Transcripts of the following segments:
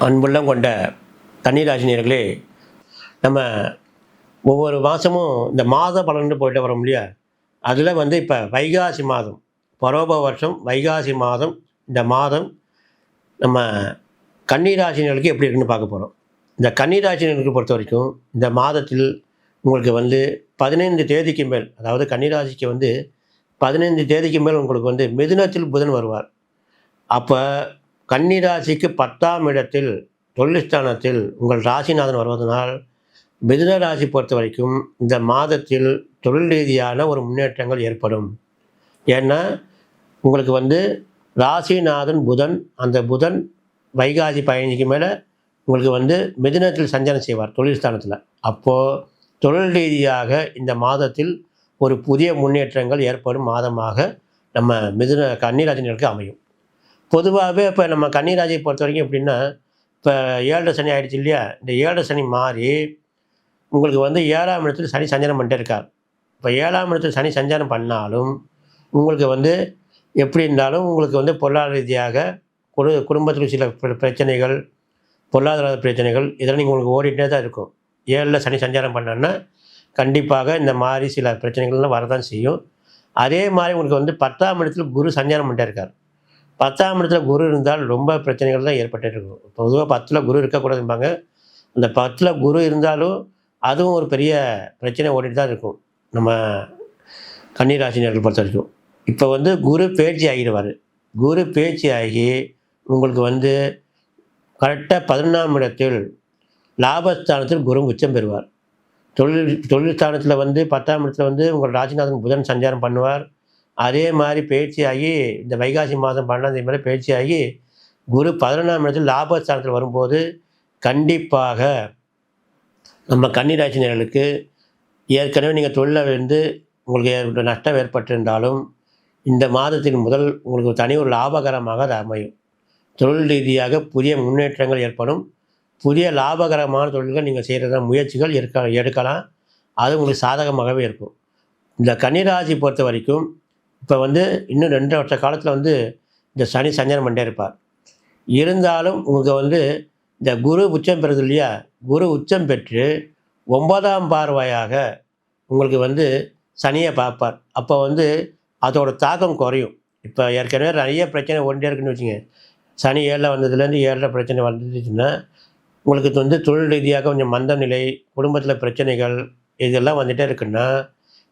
அன்புள்ளம் கொண்ட கன்னிராசினியர்களே, நம்ம ஒவ்வொரு மாதமும் இந்த மாத பலன்னு போயிட்டு வரோம் இல்லையா? அதில் இப்போ வைகாசி மாதம், பரோப வருஷம் வைகாசி மாதம், இந்த மாதம் நம்ம கன்னிராசினியர்களுக்கு எப்படி இருக்குன்னு பார்க்க போகிறோம். இந்த கன்னிராசினியர்களுக்கு பொறுத்த வரைக்கும் இந்த மாதத்தில் உங்களுக்கு 15 தேதிக்கு மேல், அதாவது கன்னிராசிக்கு 15 தேதிக்கு மேல் உங்களுக்கு மிதுனத்தில் புதன் வருவார். அப்போ கன்னிராசிக்கு 10ஆம் இடத்தில் தொழில் ஸ்தானத்தில் உங்கள் ராசிநாதன் வருவதனால் மிதுன ராசி பொறுத்த வரைக்கும் இந்த மாதத்தில் தொழில் ரீதியான ஒரு முன்னேற்றங்கள் ஏற்படும். ஏன்னா உங்களுக்கு ராசிநாதன் புதன், அந்த புதன் வைகாசி 15க்கு மேலே உங்களுக்கு மிதுனத்தில் சஞ்சாரம் செய்வார் தொழில் ஸ்தானத்தில். அப்போது தொழில் ரீதியாக இந்த மாதத்தில் ஒரு புதிய முன்னேற்றங்கள் ஏற்படும் மாதமாக நம்ம கன்னிராசினருக்கு அமையும். பொதுவாகவே இப்போ நம்ம கன்னிராசியை பொறுத்த வரைக்கும் எப்படின்னா, இப்போ 7 சனி ஆகிடுச்சு இல்லையா? இந்த 7 சனி மாறி உங்களுக்கு 7ஆம் இடத்துல சனி சஞ்சாரம் பண்ணிட்டே இருக்கார். இப்போ 7ஆம் இடத்துல சனி சஞ்சாரம் பண்ணாலும் உங்களுக்கு எப்படி இருந்தாலும் உங்களுக்கு பொருளாதார ரீதியாக குடும்பத்தில் சில பிரச்சனைகள், பொருளாதார பிரச்சனைகள் இதெல்லாம் நீங்கள் உங்களுக்கு ஓடிட்டே தான் இருக்கும். 7ல் சனி சஞ்சாரம் பண்ணோன்னா கண்டிப்பாக இந்த மாதிரி சில பிரச்சனைகள்லாம் வரதான் செய்யும். அதே மாதிரி உங்களுக்கு 10ஆம் இடத்துல குரு சஞ்சாரம் பண்ணிட்டே இருக்கார். 10ஆம் இடத்துல குரு இருந்தால் ரொம்ப பிரச்சனைகள் தான் ஏற்பட்டு இருக்கும். பொதுவாக 10ல் குரு இருக்கக்கூடாதும்பாங்க. அந்த 10ல் குரு இருந்தாலும் அதுவும் ஒரு பெரிய பிரச்சனை ஓடிட்டு தான் இருக்கும் நம்ம கன்னிராசினியர்கள் பொறுத்த வரைக்கும். இப்போ குரு பேச்சு ஆகிடுவார். குரு பேச்சு ஆகி உங்களுக்கு கரெக்டாக 11ஆம் இடத்தில் லாபஸ்தானத்தில் குரு உச்சம் பெறுவார். தொழில் ஸ்தானத்தில் 10ஆம் இடத்துல உங்கள் ராசிநாதன் புதன் சஞ்சாரம் பண்ணுவார். அதே மாதிரி பேச்சியாகி இந்த வைகாசி மாதம் 12ஆம் தேதி மேலே பேச்சியாகி குரு 11ஆம் இடத்தில் லாபஸ்தானத்தில் வரும்போது கண்டிப்பாக நம்ம கன்னிராசினியர்களுக்கு ஏற்கனவே நீங்கள் தொழிலில் உங்களுக்கு நஷ்டம் ஏற்பட்டிருந்தாலும் இந்த மாதத்தின் முதல் உங்களுக்கு தனி ஒரு லாபகரமாக அது அமையும். தொழில் ரீதியாக புதிய முன்னேற்றங்கள் ஏற்படும். புதிய லாபகரமான தொழில்கள் நீங்கள் செய்கிறத முயற்சிகள் எடுக்கலாம். அது உங்களுக்கு சாதகமாகவே இருக்கும். இந்த கன்னிராசி பொறுத்த வரைக்கும் இப்போ இன்னும் 2 வருஷ காலத்தில் இந்த சனி சஞ்சாரம் பண்ணிட்டே இருப்பார். இருந்தாலும் உங்களுக்கு இந்த குரு உச்சம் பெறுது இல்லையா? குரு உச்சம் பெற்று 9ஆம் பார்வையாக உங்களுக்கு சனியை பார்ப்பார். அப்போ அதோட தாக்கம் குறையும். இப்போ ஏற்கனவே நிறைய பிரச்சனை ஓடிட்டே இருக்குன்னு வச்சுங்க. சனி 7ல் வந்ததுலேருந்து 7ல் பிரச்சனை வந்துச்சுன்னா உங்களுக்கு தொழில் ரீதியாக கொஞ்சம் மந்த நிலை, குடும்பத்தில் பிரச்சனைகள் இதெல்லாம் வந்துகிட்டே இருக்குன்னா,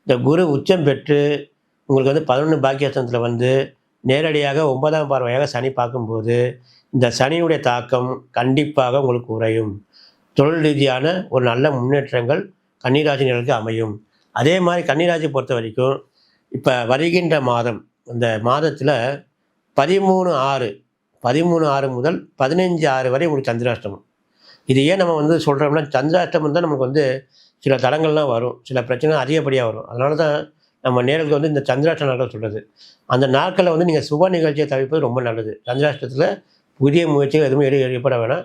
இந்த குரு உச்சம் பெற்று உங்களுக்கு 11 பாக்கியஸ்தானத்தில் நேரடியாக 9ஆம் பார்வையாக சனி பார்க்கும்போது இந்த சனியுடைய தாக்கம் கண்டிப்பாக உங்களுக்கு குறையும். தொழில் ரீதியான ஒரு நல்ல முன்னேற்றங்கள் கன்னிராசினியர்களுக்கு அமையும். அதே மாதிரி கன்னிராசி பொறுத்த வரைக்கும் இப்போ வருகின்ற மாதம், இந்த மாதத்தில் 13/6 முதல் 15/6 வரை உங்களுக்கு சந்திராஷ்டமம். இது ஏன் நம்ம சொல்கிறோம்னா, சந்திராஷ்டமம் தான் நமக்கு சில தடங்கள்லாம் வரும், சில பிரச்சனை அதிகப்படியாக வரும். அதனால தான் நம்ம நேர்களுக்கு இந்த சந்திராஷ்ட நாட்கள் சொல்கிறது. அந்த நாட்களில் நீங்கள் சுப நிகழ்ச்சியை தவிர்ப்பது ரொம்ப நல்லது. சந்திராஷ்டத்தில் புதிய முயற்சிகள் எதுவுமே ஏற்பட வேணாம்.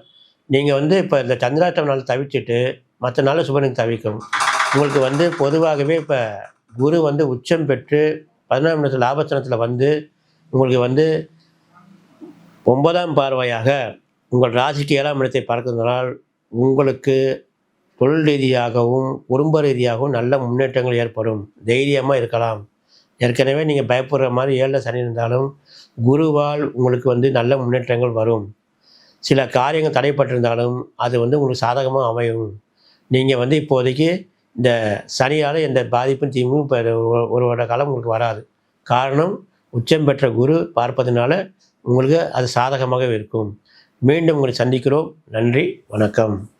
நீங்கள் இப்போ இந்த சந்திராஷ்டம நாள் தவிர்த்துட்டு மற்ற நாளில் சுப நிகழ்ச்சி தவிர்க்கணும். உங்களுக்கு பொதுவாகவே இப்போ குரு உச்சம் பெற்று 11ஆம் இடத்துல லாபஸ்தானத்தில் உங்களுக்கு 9ஆம் பார்வையாக உங்கள் ராசிக்கு 7ஆம் இடத்தை பார்க்கிறதுனால் உங்களுக்கு தொழில் ரீதியாகவும் குடும்ப ரீதியாகவும் நல்ல முன்னேற்றங்கள் ஏற்படும். தைரியமாக இருக்கலாம். ஏற்கனவே நீங்கள் பயப்படுற மாதிரி 7ல் சனி இருந்தாலும் குருவால் உங்களுக்கு நல்ல முன்னேற்றங்கள் வரும். சில காரியங்கள் தடைப்பட்டிருந்தாலும் அது உங்களுக்கு சாதகமாக அமையும். நீங்கள் இப்போதைக்கு இந்த சனியால் எந்த பாதிப்பும் தீங்கும் இப்போ ஒரு வருட காலம் உங்களுக்கு வராது. காரணம், உச்சம் பெற்ற குரு பார்ப்பதனால உங்களுக்கு அது சாதகமாகவே இருக்கும். மீண்டும் உங்களை சந்திக்கிறோம். நன்றி, வணக்கம்.